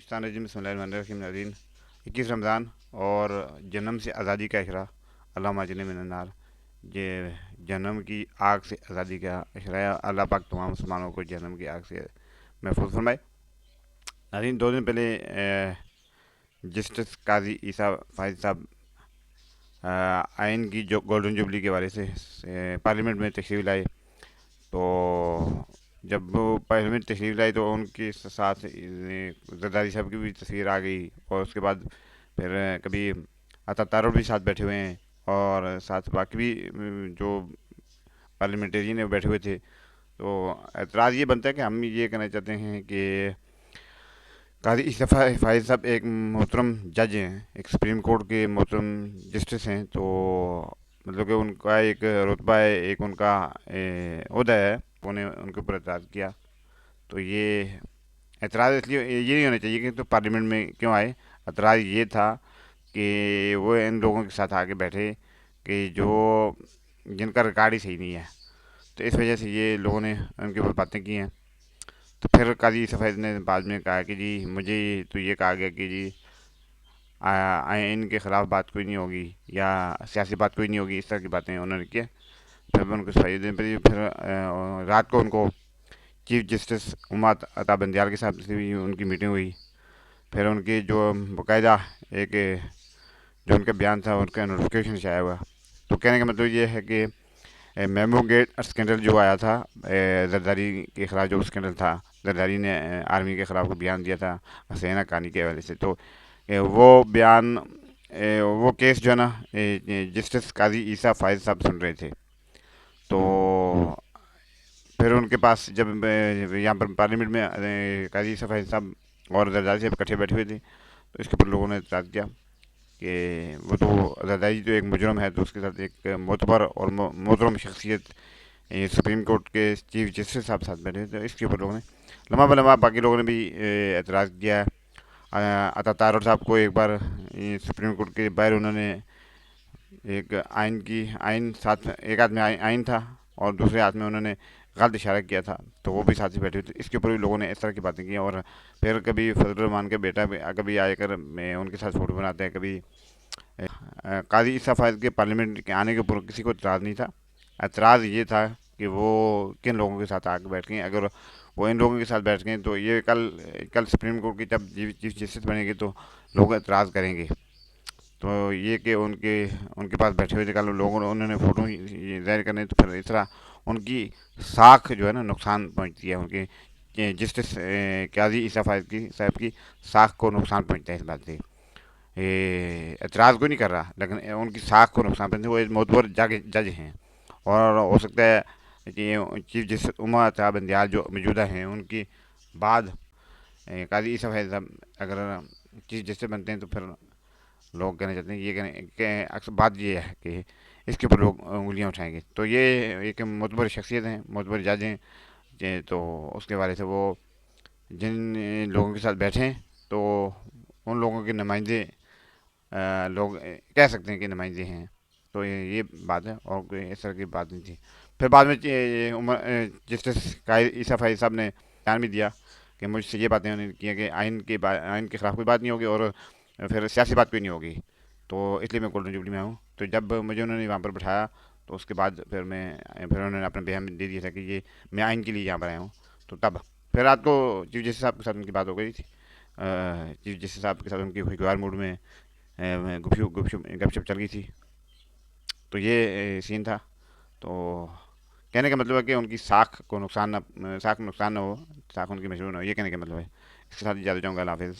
पाकिस्तान रजीम बिस्मिल्लाहिर्रहमानिर्रहीम नाज़रीन 21 रमज़ान और जन्म से आज़ादी का इशरा अल्लाहुम्मा अजरनी मिनन नार। ये जन्म की आग से आज़ादी का इशरा है। अल्लाह पाक तमाम मुसलमानों को जन्म की आग से महफूज फरमाए। नाज़रीन 2 दिन पहले जस्टिस काजी ईसा फाइज साहब आइन की जो गोल्डन जुबली के बारे से पार्लियामेंट में तशरीफ़ लाए। तो जब वो पार्लियामेंट तशरीफ़ लाई तो उनके साथ जरदारी साहब की भी तस्वीर आ गई, और उसके बाद फिर कभी अता भी साथ बैठे हुए हैं, और साथ बाकी भी जो पार्लियामेंटेरियन है बैठे हुए थे। तो एतराज़ ये बनता है कि हम ये कहना चाहते हैं कि काजी इस्तीफ़ा फाइज साहब एक मोहतरम जज हैं, एक सुप्रीम कोर्ट के मोहतरम जस्टिस हैं। तो मतलब कि उनका एक रुतबा है, एक उनका ओहदा है, उन्हें उनके ऊपर एतराज़ किया। तो ये एतराज़ इसलिए ये नहीं होना चाहिए कि तो पार्लियामेंट में क्यों आए। एतराज़ ये था कि वो इन लोगों के साथ आके बैठे कि जो जिनका रिकॉर्ड ही सही नहीं है। तो इस वजह से ये लोगों ने उनके ऊपर बातें की हैं। तो फिर काजी सफ़ेद ने बाद में कहा कि जी मुझे तो ये कहा गया कि जी आइन के ख़िलाफ़ बात कोई नहीं होगी या सियासी बात कोई नहीं होगी, इस तरह की बातें उन्होंने की। फिर उनको सफाई देने पड़ी। फिर रात को उनको चीफ जस्टिस उमा अता बंदियाल के साथ से भी उनकी मीटिंग हुई। फिर उनकी जो बाकायदा एक जो उनका बयान था उनका नोटिफिकेशन से आया हुआ। तो कहने का मतलब ये है कि मेमो गेट स्कैंडल जो आया था, जरदारी के खिलाफ जो स्कैंडल था, जरदारी ने आर्मी के खिलाफ बयान दिया था हसैन हक्कानी के हवाले से। तो वो बयान वो केस जो है ना जस्टिस काजी ईसा फाइज साहब सुन रहे थे। तो फिर उनके पास जब यहाँ पर पार्लियामेंट में काजी ईसा फाइज साहब और जरदारी साहब इकट्ठे बैठे हुए थे, तो इसके ऊपर लोगों ने एतराज़ किया कि वो तो जरदारी जो एक मुजरम है, तो उसके साथ एक मोतबर और मोहतरम शख्सियत सुप्रीम कोर्ट के चीफ जस्टिस साहब साथ बैठे थे। तो इसके ऊपर लोगों ने लम्बा बलम्बा बाकी लोगों ने भी एतराज़ किया है। अता तारड़ साहब को एक बार सुप्रीम कोर्ट के बाहर उन्होंने एक आइन साथ, एक हाथ में आइन था और दूसरे हाथ में उन्होंने गलत इशारा किया था, तो वो भी साथ ही बैठे थे। इसके ऊपर भी लोगों ने इस तरह की बातें की। और फिर कभी फजल रहमान के बेटा भी कभी आकर मैं उनके साथ फ़ोटो बनाते हैं। कभी काजी ईसा फाइज के पार्लियामेंट के आने के ऊपर किसी को एतराज़ नहीं था। एतराज़ ये था कि वो किन लोगों के साथ आके बैठ गए। अगर वो इन लोगों के साथ बैठ गए तो ये कल कल सुप्रीम कोर्ट की जब चीफ जस्टिस बनेंगे तो लोग एतराज़ करेंगे। तो ये कि उनके उनके पास बैठे हुए थे कल लोगों ने, उन्होंने फ़ोटो ज़ाहिर करने, तो फिर इस तरह उनकी साख जो है ना नुकसान पहुंचती है। उनके जस्टिस काजी ईसा फाइज की साहब की साख को नुकसान पहुंचता है इस बात से। एतराज़ कोई नहीं कर रहा, लेकिन उनकी साख को नुकसान पहुंचता है। वो एक मोतबर जज हैं, और हो सकता है कि चीफ जस्टिस उमा अता बंदियाल जो मौजूदा हैं उनकी बाद काजी ईसा फाइज साहब अगर चीफ जस्टिस बनते हैं, तो फिर लोग कहना चाहते हैं ये कहने के अक्सर बात ये है कि इसके ऊपर लोग उंगलियां उठाएंगे। तो ये एक मोतबर शख्सियत हैं, मोतबर जज हैं। तो उसके बारे से वो जिन लोगों के साथ बैठे तो उन लोगों के नुमाइंदे लोग कह सकते हैं कि नुमाइंदे हैं। तो ये बात है, और कोई इस तरह की बात नहीं थी। फिर बाद में जस्टिस ईसा फाइज साहब ने बयान भी दिया कि मुझसे ये बातें उन्होंने की कि आइन के खिलाफ कोई बात नहीं होगी, और फिर सियासी बात कोई नहीं होगी। तो इसलिए मैं गोल्डन जुबली में हूँ। तो जब मुझे उन्होंने वहाँ पर बिठाया, तो उसके बाद फिर उन्होंने अपना बयान दे दिया था कि ये मैं आइन के लिए यहाँ पर आया हूँ। तो तब फिर रात को चीफ जस्टिस साहब के साथ उनकी बात हो गई थी। चीफ जस्टिस साहब के साथ उनकी खुशगवार मूड में गपशप चल गई थी। तो ये सीन था। तो कहने का मतलब है कि उनकी साख को नुकसान ना हो, साख उनकी मशहूर ना हो, ये कहने का मतलब है। इसके साथ ही ज़्यादा जाऊँगा। अल्लाह हाफिज़।